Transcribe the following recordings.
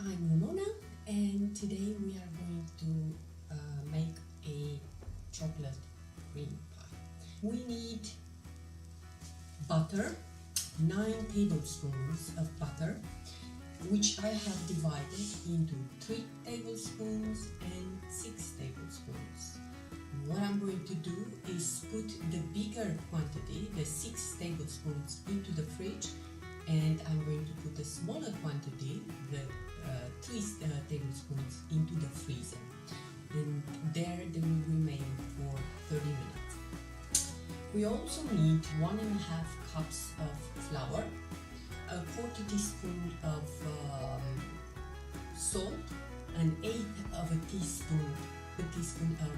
I'm Ramona, and today we are going to make a chocolate cream pie. We need butter, 9 tablespoons of butter, which I have divided into 3 tablespoons and 6 tablespoons. What I'm going to do is put the bigger quantity, the 6 tablespoons, into the fridge, and I'm going to put the smaller quantity, the 3 tablespoons, into the freezer. And there they will remain for 30 minutes. We also need 1.5 cups of flour, a 1/4 teaspoon of salt, an 1/8 of a teaspoon of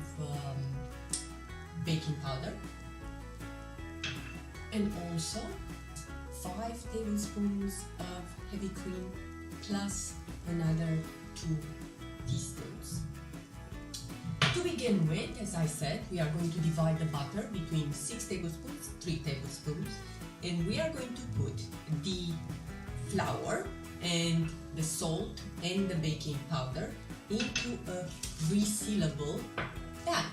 baking powder, and also 5 tablespoons of heavy cream plus another 2 teaspoons. To begin with, as I said, we are going to divide the butter between 6 tablespoons, 3 tablespoons, and we are going to put the flour and the salt and the baking powder into a resealable bag.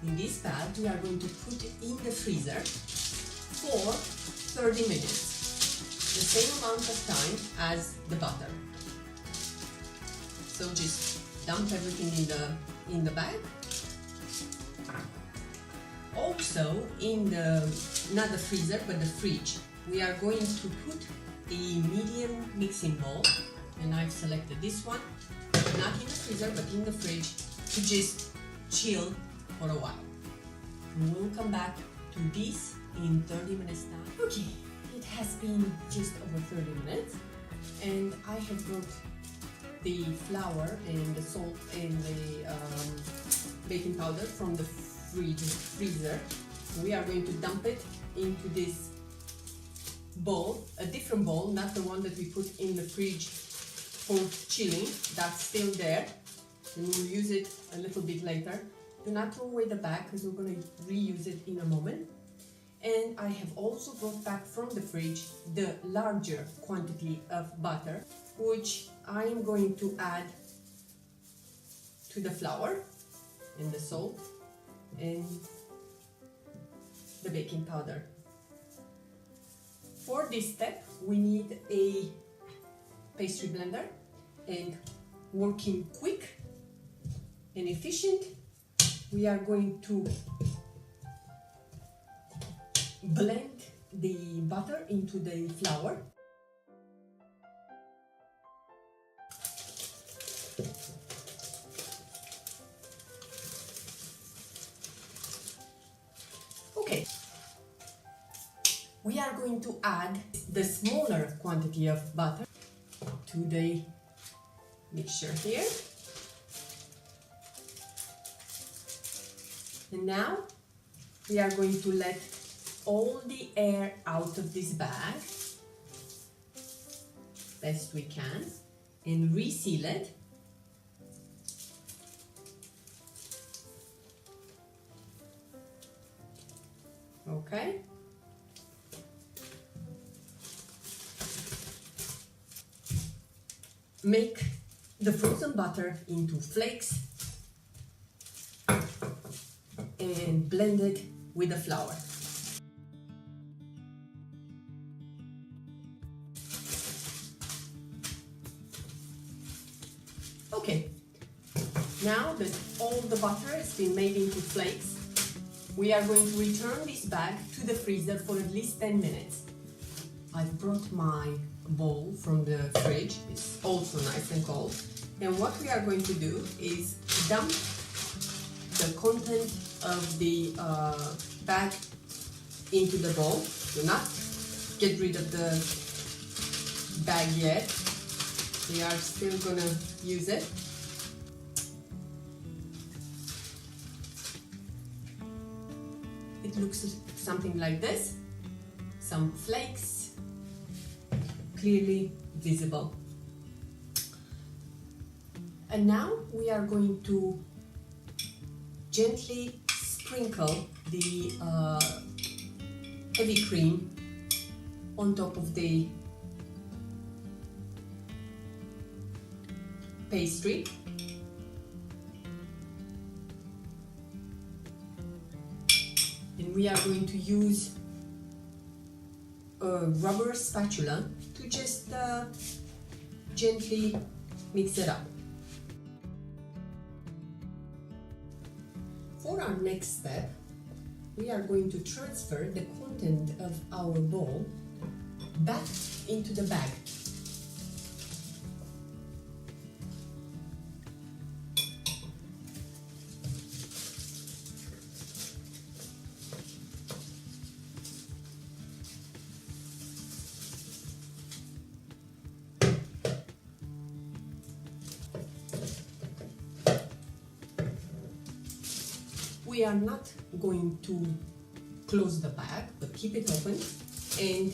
In this bag, we are going to put it in the freezer for 30 minutes, the same amount of time as the butter. So just dump everything in the bag. Also, in not the freezer but the fridge, we are going to put a medium mixing bowl, and I've selected this one, not in the freezer but in the fridge, to just chill for a while. And we'll come back to this in 30 minutes time. Okay, it has been just over 30 minutes, and I have brought the flour and the salt and the baking powder from the freezer. We are going to dump it into this bowl, a different bowl, not the one that we put in the fridge for chilling. That's still there, and we'll use it a little bit later. Do not throw away the bag because we're going to reuse it in a moment. And I have also brought back from the fridge the larger quantity of butter, which I am going to add to the flour and the salt and the baking powder. For this step, we need a pastry blender, and working quick and efficient, we are going to blend the butter into the flour. Okay, we are going to add the smaller quantity of butter to the mixture here. And now we are going to let all the air out of this bag best we can and reseal it. Okay. Make the frozen butter into flakes and blend it with the flour. Okay, now that all the butter has been made into flakes, we are going to return this bag to the freezer for at least 10 minutes. I've brought my bowl from the fridge. It's also nice and cold. And what we are going to do is dump the content of the bag into the bowl. Do not get rid of the bag yet. We are still gonna use it. It looks something like this. Some flakes, clearly visible. And now we are going to gently sprinkle the heavy cream on top of the pastry. And we are going to use a rubber spatula to just gently mix it up. For our next step, we are going to transfer the content of our bowl back into the bag. We are not going to close the bag, but keep it open and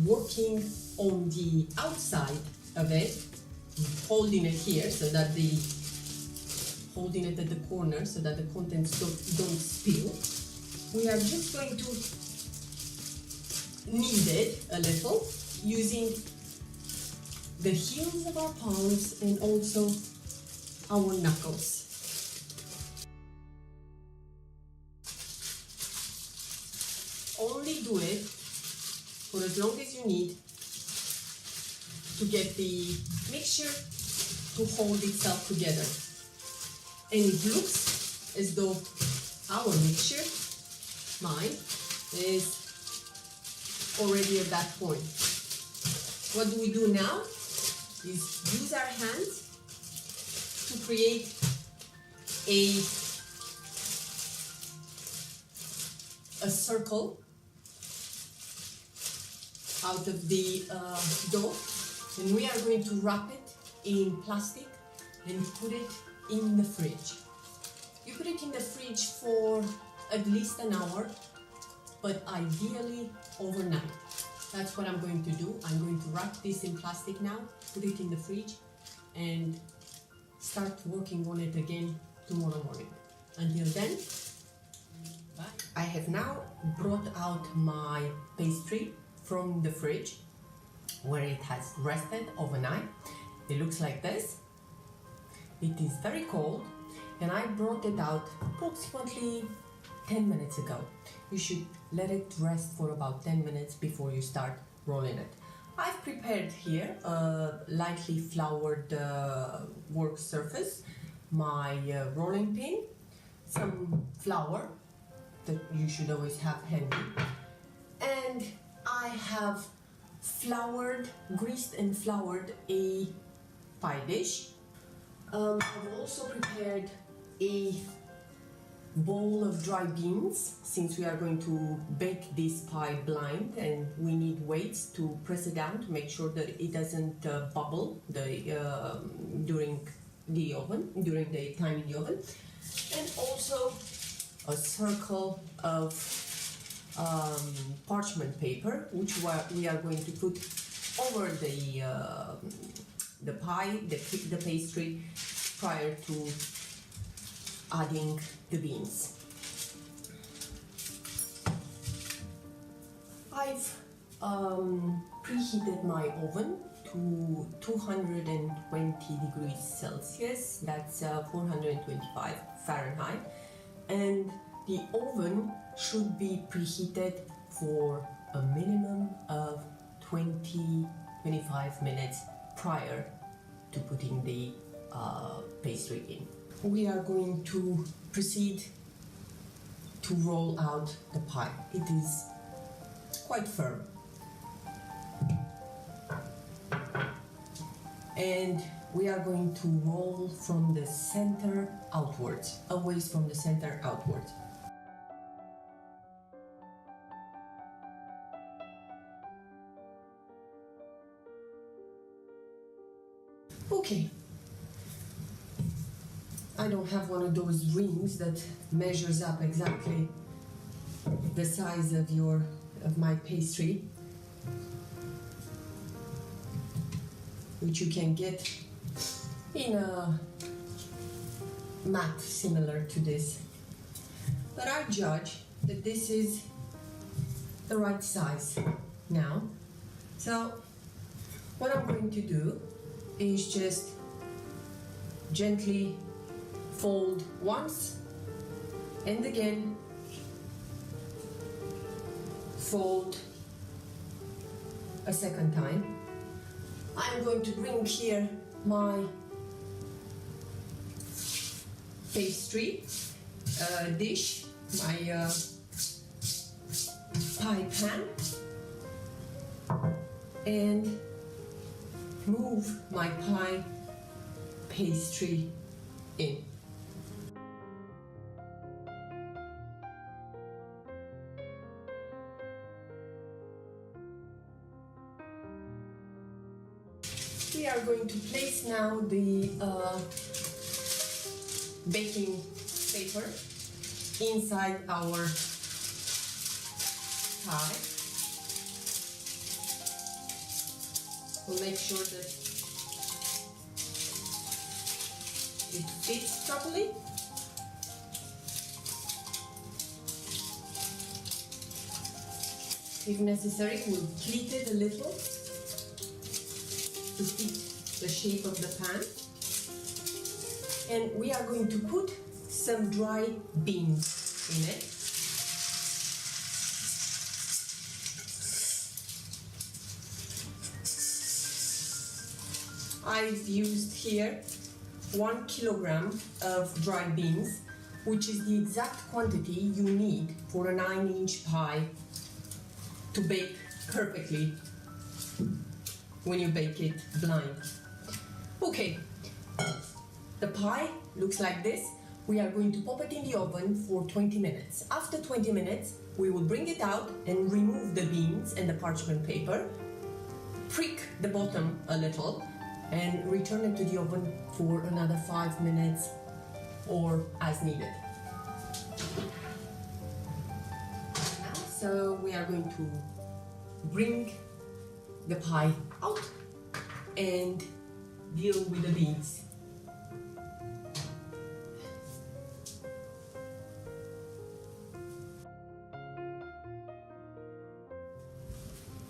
working on the outside of it, holding it here so that holding it at the corner so that the contents don't spill. We are just going to knead it a little using the heels of our palms and also our knuckles. Only do it for as long as you need to get the mixture to hold itself together. And it looks as though our mixture, mine, is already at that point. What do we do now is use our hands to create a circle out of the dough, and we are going to wrap it in plastic and put it in the fridge. You put it in the fridge for at least an hour, but ideally overnight. That's what I'm going to do. I'm going to wrap this in plastic now, put it in the fridge, and start working on it again tomorrow morning. Until then, I have now brought out my pastry from the fridge where it has rested overnight. It looks like this. It is very cold, and I brought it out approximately 10 minutes ago. You should let it rest for about 10 minutes before you start rolling it. I've prepared here a lightly floured work surface, my rolling pin, some flour that you should always have handy, and I have greased and floured a pie dish. I've also prepared a bowl of dry beans, since we are going to bake this pie blind and we need weights to press it down to make sure that it doesn't bubble during the time in the oven, and also a circle of parchment paper, which we are going to put over the pie, the pastry, prior to adding the beans. I've preheated my oven to 220 degrees Celsius, that's 425 Fahrenheit, and the oven should be preheated for a minimum of 20-25 minutes prior to putting the pastry in. We are going to proceed to roll out the pie. It is quite firm, and we are going to roll from the center outwards, always from the center outwards. Okay, I don't have one of those rings that measures up exactly the size of my pastry, which you can get in a mat similar to this, but I judge that this is the right size now. So what I'm going to do is just gently fold once and again fold a second time. I'm going to bring here my pastry dish, my pie pan, and move my pie pastry in. We are going to place now the baking paper inside our pie. We'll make sure that it fits properly. If necessary, we'll pleat it a little to fit the shape of the pan. And we are going to put some dry beans in it. I've used here 1 kilogram of dried beans, which is the exact quantity you need for a 9-inch pie to bake perfectly when you bake it blind. Okay, the pie looks like this. We are going to pop it in the oven for 20 minutes. After 20 minutes, we will bring it out and remove the beans and the parchment paper, prick the bottom a little, and return it to the oven for another 5 minutes or as needed. So we are going to bring the pie out and deal with the beans.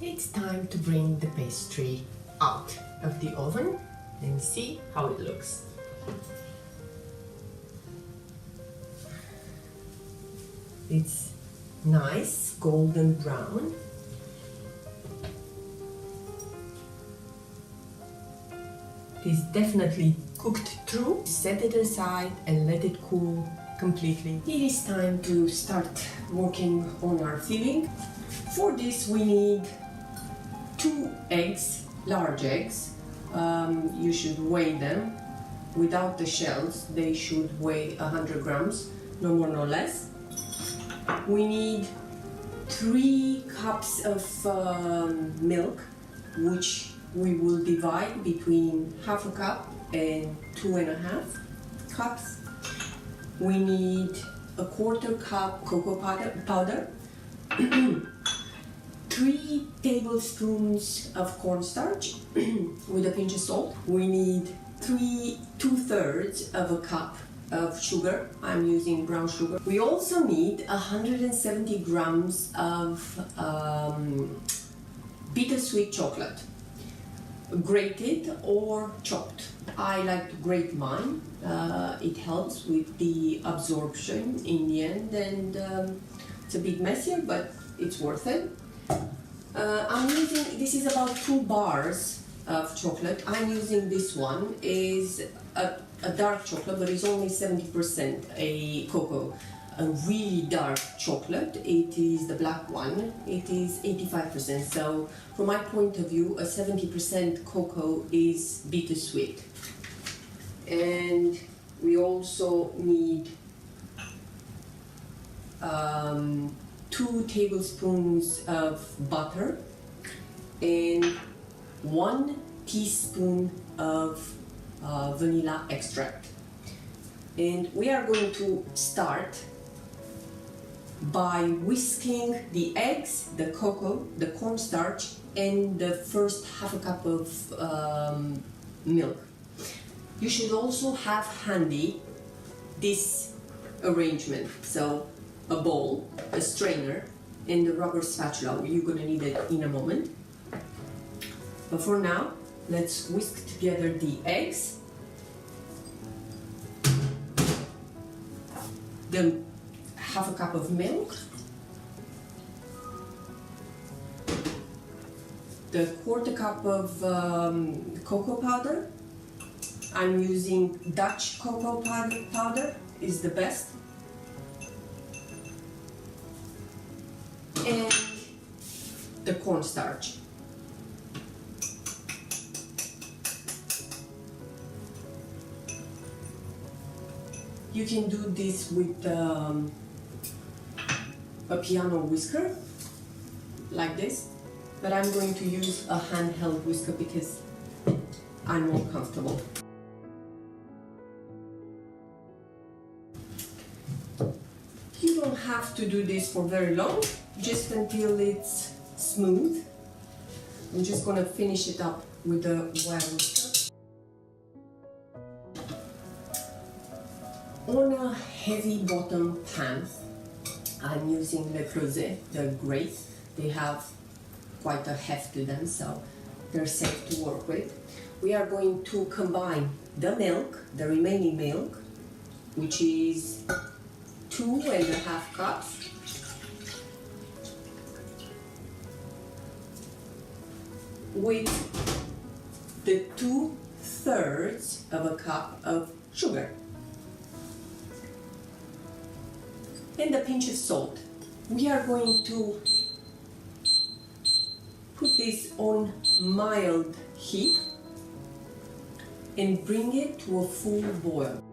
It's time to bring the pastry out of the oven and see how it looks. It's nice golden brown. It is definitely cooked through. Set it aside and let it cool completely. It is time to start working on our filling. For this we need 2 eggs, large eggs. You should weigh them. Without the shells, they should weigh 100 grams, no more, no less. We need 3 cups of milk, which we will divide between half a cup and 2.5 cups. We need a 1/4 cup cocoa powder, 3 tablespoons of cornstarch with a pinch of salt. We need 2/3 of a cup of sugar. I'm using brown sugar. We also need 170 grams of bittersweet chocolate, grated or chopped. I like to grate mine. It helps with the absorption in the end, and it's a bit messier, but it's worth it. This is about 2 bars of chocolate. I'm using this one. Is a dark chocolate, but it's only 70% a cocoa. A really dark chocolate, it is the black one, it is 85%. So from my point of view, a 70% cocoa is bittersweet. And we also need 2 tablespoons of butter and 1 teaspoon of vanilla extract. And we are going to start by whisking the eggs, the cocoa, the cornstarch, and the first half a cup of milk. You should also have handy this arrangement. So a bowl, a strainer, and a rubber spatula. You're gonna need it in a moment. But for now, let's whisk together the eggs. the half a cup of milk, the quarter cup of cocoa powder. I'm using Dutch cocoa powder, is the best. And the cornstarch. You can do this with a piano whisker, like this, but I'm going to use a handheld whisker because I'm more comfortable. You don't have to do this for very long, just until it's smooth. I'm just going to finish it up with a wire whisker. On a heavy bottom pan, I'm using Le Creuset, they're great. They have quite a heft to them, so they're safe to work with. We are going to combine the milk, the remaining milk, which is 2.5 cups. With the 2/3 of a cup of sugar. And a pinch of salt. We are going to put this on mild heat and bring it to a full boil.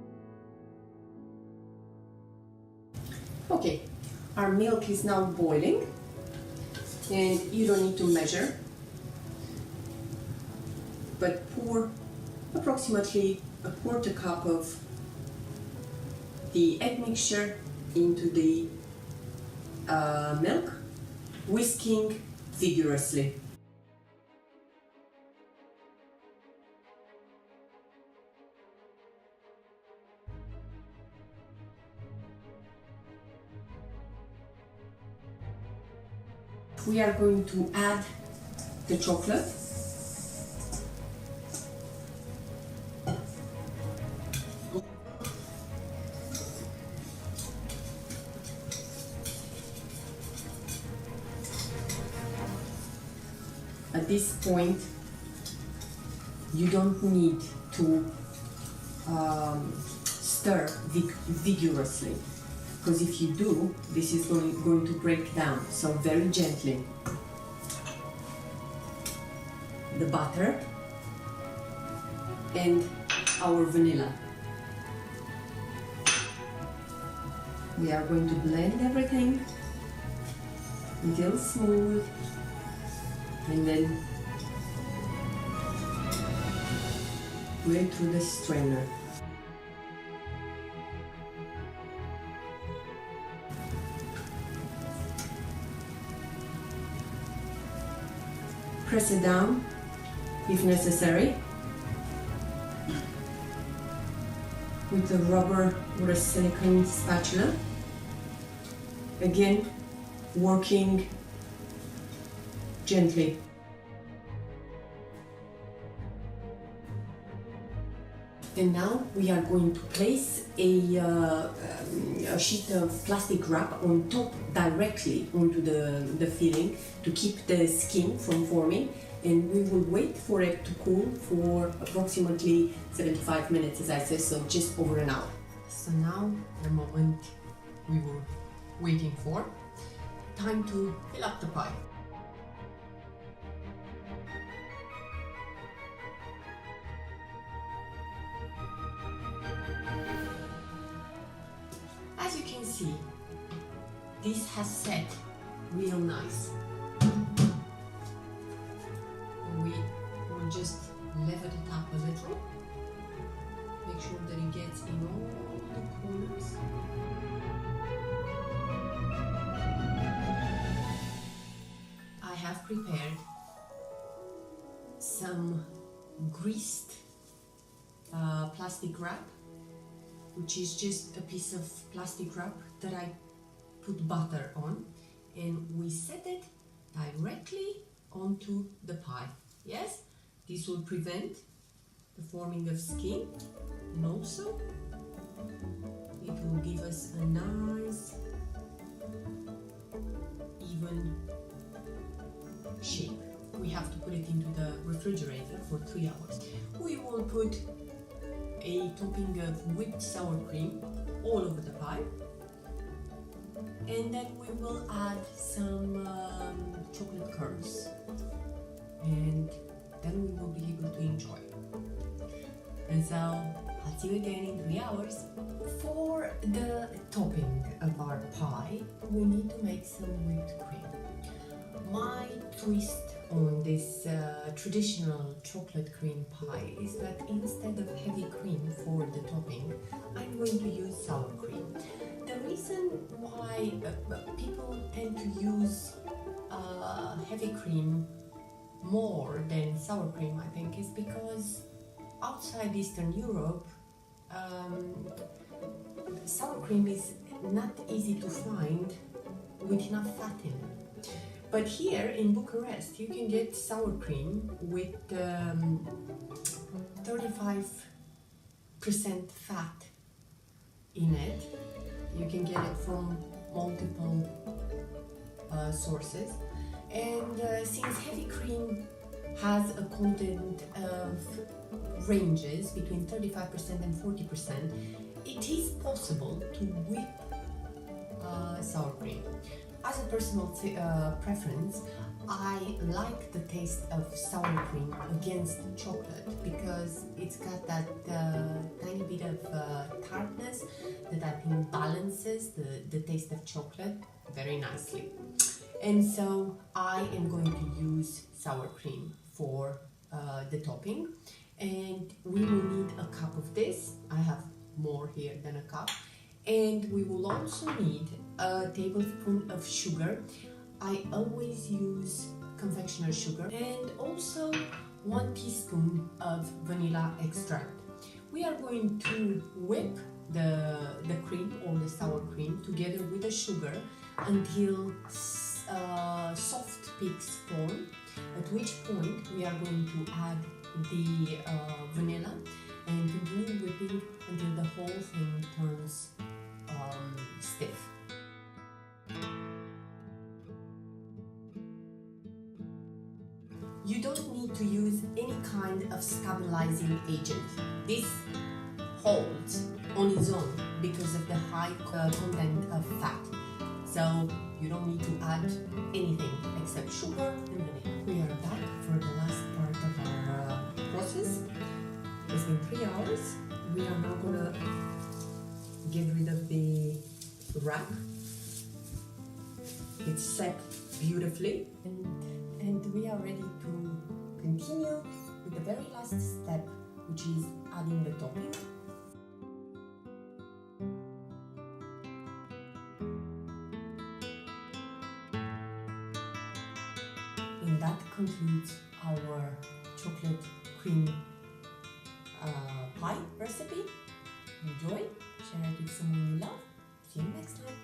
Okay, our milk is now boiling, and you don't need to measure, but pour approximately a quarter cup of the egg mixture into the milk, whisking vigorously. We are going to add the chocolate. At this point, you don't need to stir vigorously, because if you do, this is going to break down. So very gently. The butter and our vanilla. We are going to blend everything until smooth, and then put it through the strainer. Press it down if necessary with a rubber or a silicone spatula. Again, working gently. And now we are going to place a sheet of plastic wrap on top directly onto the filling to keep the skin from forming, and we will wait for it to cool for approximately 75 minutes, as I said, so just over an hour. So now the moment we were waiting for, time to fill up the pie. As you can see, this has set real nice. We will just level it up a little, make sure that it gets in all the corners. I have prepared some greased plastic wrap, which is just a piece of plastic wrap that I put butter on, and we set it directly onto the pie. Yes, this will prevent the forming of skin, and also it give us a nice even shape. We have to put it into the refrigerator for 3 hours. We will put a topping of whipped sour cream all over the pie, and then we will add some chocolate curds, and then we will be able to enjoy. And so I'll see you again in 3 hours. For the topping of our pie, we need to make some whipped cream. My twist on this traditional chocolate cream pie is that instead of heavy cream for the topping, I'm going to use sour cream. The reason why people tend to use heavy cream more than sour cream, I think, is because outside Eastern Europe, sour cream is not easy to find with enough fat in it. But here in Bucharest, you can get sour cream with 35% fat in it. You can get it from multiple sources. And since heavy cream has a content of ranges between 35% and 40%, it is possible to whip sour cream. As a personal preference, I like the taste of sour cream against chocolate because it's got that tiny bit of tartness that I think balances the taste of chocolate very nicely. And so I am going to use sour cream for the topping, and we will need a cup of this. I have more here than a cup. And we will also need a tablespoon of sugar. I always use confectioner sugar, and also 1 teaspoon of vanilla extract. We are going to whip the cream or the sour cream together with the sugar until soft peaks form, at which point we are going to add the vanilla and continue whipping until the whole thing turns stiff. You don't need to use any kind of stabilizing agent. This holds on its own because of the high content of fat. So you don't need to add anything except sugar and vanilla. We are back for the last part of our process. It's been 3 hours. We are now gonna get rid of the wrap. It's set beautifully, and we are ready to continue with the very last step, which is adding the topping. And that concludes our chocolate cream pie recipe. Enjoy, share it with someone you love. See you next time.